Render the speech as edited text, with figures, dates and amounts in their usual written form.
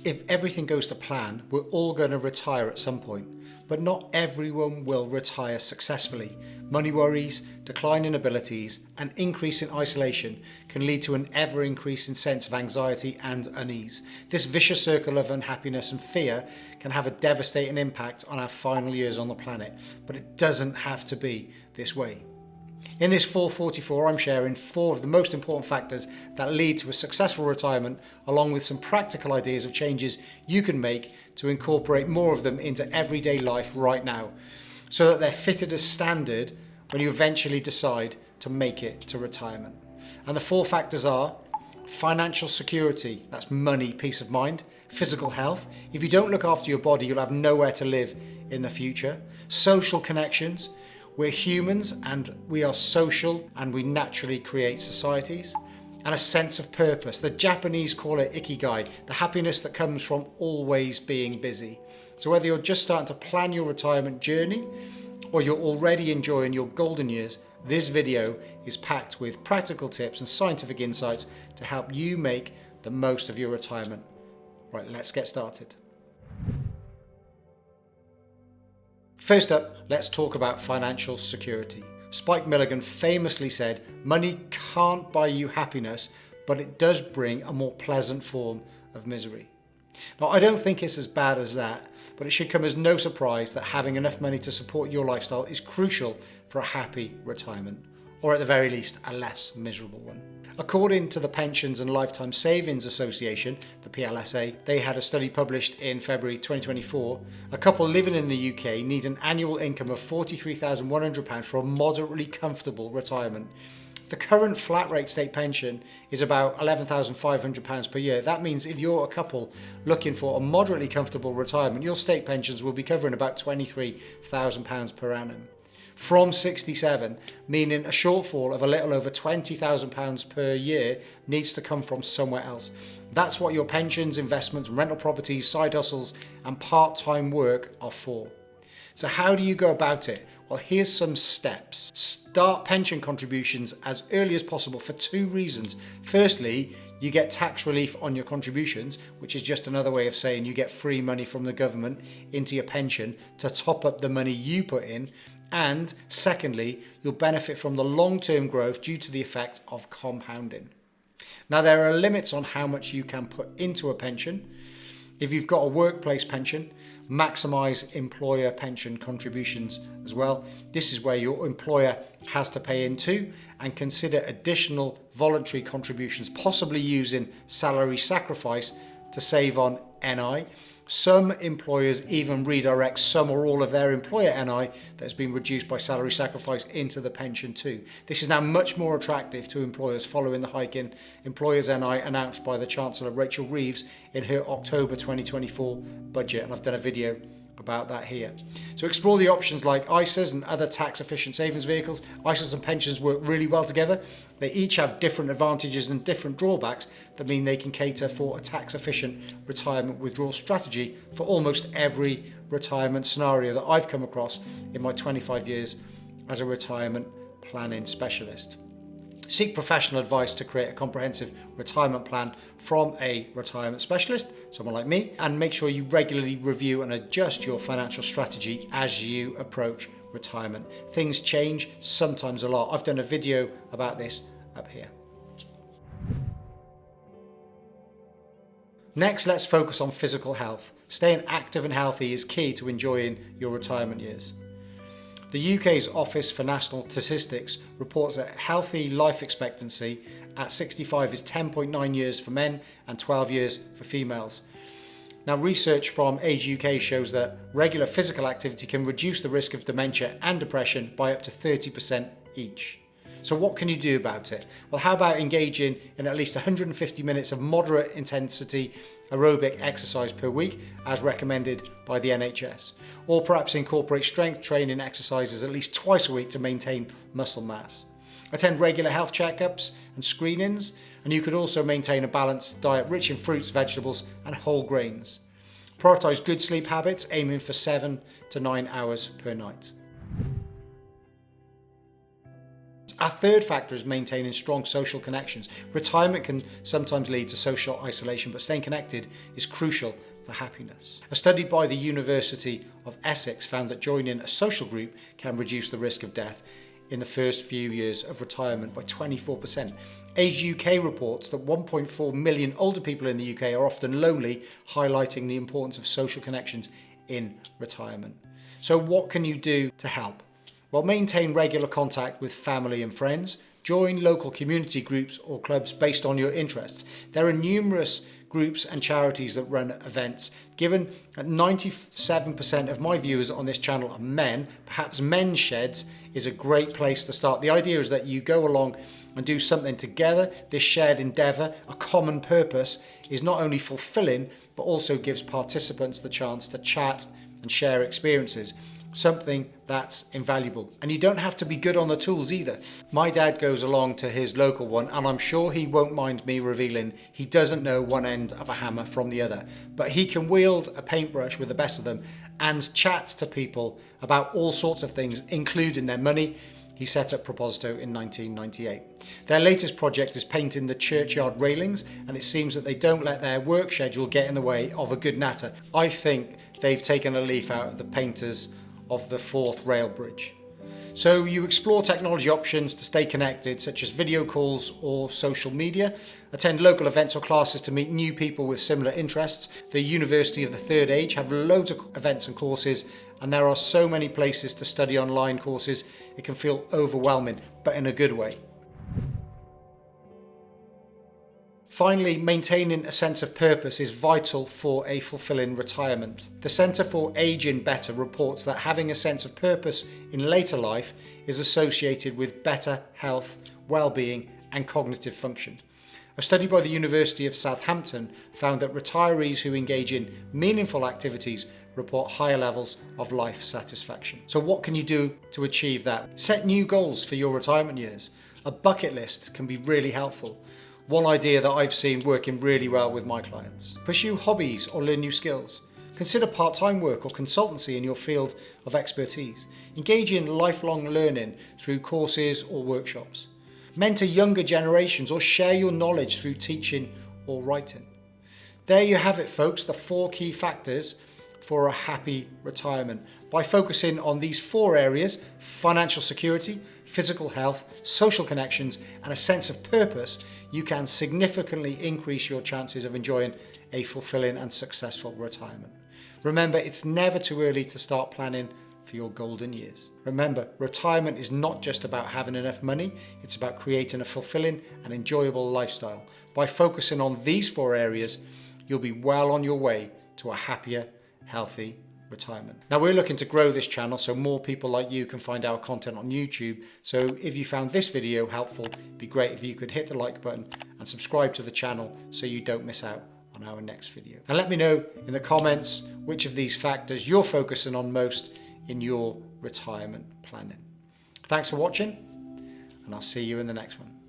If everything goes to plan, we're all going to retire at some point, but not everyone will retire successfully. Money worries, decline in abilities, and increase in isolation can lead to an ever-increasing sense of anxiety and unease. This vicious circle of unhappiness and fear can have a devastating impact on our final years on the planet, but it doesn't have to be this way. In this 444, I'm sharing 4 of the most important factors that lead to a successful retirement, along with some practical ideas of changes you can make to incorporate more of them into everyday life right now, so that they're fitted as standard when you eventually decide to make it to retirement. And the 4 factors are financial security, that's money, peace of mind; physical health, if you don't look after your body, you'll have nowhere to live in the future; social connections, we're humans and we are social and we naturally create societies; and a sense of purpose. The Japanese call it ikigai, the happiness that comes from always being busy. So whether you're just starting to plan your retirement journey or you're already enjoying your golden years, this video is packed with practical tips and scientific insights to help you make the most of your retirement. Right, let's get started. First up, let's talk about financial security. Spike Milligan famously said, "Money can't buy you happiness, but it does bring a more pleasant form of misery." Now, I don't think it's as bad as that, but it should come as no surprise that having enough money to support your lifestyle is crucial for a happy retirement, or at the very least, a less miserable one. According to the Pensions and Lifetime Savings Association, the PLSA, they had a study published in February 2024. A couple living in the UK need an annual income of £43,100 for a moderately comfortable retirement. The current flat rate state pension is about £11,500 per year. That means if you're a couple looking for a moderately comfortable retirement, your state pensions will be covering about £23,000 per annum. From 67, meaning a shortfall of a little over £20,000 per year needs to come from somewhere else. That's what your pensions, investments, rental properties, side hustles and part-time work are for. So how do you go about it? Well, here's some steps. Start pension contributions as early as possible for 2 reasons. Firstly, you get tax relief on your contributions, which is just another way of saying you get free money from the government into your pension to top up the money you put in. And secondly, you'll benefit from the long-term growth due to the effect of compounding. Now, there are limits on how much you can put into a pension. If you've got a workplace pension, maximise employer pension contributions as well. This is where your employer has to pay into, and consider additional voluntary contributions, possibly using salary sacrifice to save on NI. Some employers even redirect some or all of their employer NI that has been reduced by salary sacrifice into the pension too. This is now much more attractive to employers following the hike in employers NI announced by the Chancellor Rachel Reeves in her October 2024 budget, and I've done a video about that here. So explore the options like ISAs and other tax efficient savings vehicles. ISAs and pensions work really well together. They each have different advantages and different drawbacks that mean they can cater for a tax efficient retirement withdrawal strategy for almost every retirement scenario that I've come across in my 25 years as a retirement planning specialist. Seek professional advice to create a comprehensive retirement plan from a retirement specialist, someone like me, and make sure you regularly review and adjust your financial strategy as you approach retirement. Things change, sometimes a lot. I've done a video about this up here. Next, let's focus on physical health. Staying active and healthy is key to enjoying your retirement years. The UK's Office for National Statistics reports that healthy life expectancy at 65 is 10.9 years for men and 12 years for females. Now, research from Age UK shows that regular physical activity can reduce the risk of dementia and depression by up to 30% each. So what can you do about it? Well, how about engaging in at least 150 minutes of moderate intensity aerobic exercise per week, as recommended by the NHS? Or perhaps incorporate strength training exercises at least twice a week to maintain muscle mass. Attend regular health checkups and screenings, and you could also maintain a balanced diet rich in fruits, vegetables and whole grains. Prioritise good sleep habits, aiming for 7 to 9 hours per night. Our third factor is maintaining strong social connections. Retirement can sometimes lead to social isolation, but staying connected is crucial for happiness. A study by the University of Essex found that joining a social group can reduce the risk of death in the first few years of retirement by 24%. Age UK reports that 1.4 million older people in the UK are often lonely, highlighting the importance of social connections in retirement. So what can you do to help? Well, maintain regular contact with family and friends. Join local community groups or clubs based on your interests. There are numerous groups and charities that run events. Given that 97% of my viewers on this channel are men, perhaps Men's Sheds is a great place to start. The idea is that you go along and do something together. This shared endeavour, a common purpose, is not only fulfilling, but also gives participants the chance to chat and share experiences. Something that's invaluable. And you don't have to be good on the tools either. My dad goes along to his local one, and I'm sure he won't mind me revealing he doesn't know one end of a hammer from the other, but he can wield a paintbrush with the best of them and chat to people about all sorts of things, including their money. He set up Proposito in 1998. Their latest project is painting the churchyard railings, and it seems that they don't let their work schedule get in the way of a good natter. I think they've taken a leaf out of the painters of the Forth rail bridge. So you explore technology options to stay connected, such as video calls or social media. Attend local events or classes to meet new people with similar interests. The University of the Third Age have loads of events and courses, and there are so many places to study online courses. It can feel overwhelming, but in a good way. Finally, maintaining a sense of purpose is vital for a fulfilling retirement. The Centre for Ageing Better reports that having a sense of purpose in later life is associated with better health, well-being and cognitive function. A study by the University of Southampton found that retirees who engage in meaningful activities report higher levels of life satisfaction. So what can you do to achieve that? Set new goals for your retirement years. A bucket list can be really helpful. One idea that I've seen working really well with my clients. Pursue hobbies or learn new skills. Consider part-time work or consultancy in your field of expertise. Engage in lifelong learning through courses or workshops. Mentor younger generations or share your knowledge through teaching or writing. There you have it, folks, the 4 key factors for a happy retirement. By focusing on these 4 areas, financial security, physical health, social connections, and a sense of purpose, you can significantly increase your chances of enjoying a fulfilling and successful retirement. Remember, it's never too early to start planning for your golden years. Remember, retirement is not just about having enough money, it's about creating a fulfilling and enjoyable lifestyle. By focusing on these 4 areas, you'll be well on your way to a happier, healthy retirement. Now, we're looking to grow this channel so more people like you can find our content on YouTube. So if you found this video helpful, it'd be great if you could hit the like button and subscribe to the channel so you don't miss out on our next video. And let me know in the comments which of these factors you're focusing on most in your retirement planning. Thanks for watching, and I'll see you in the next one.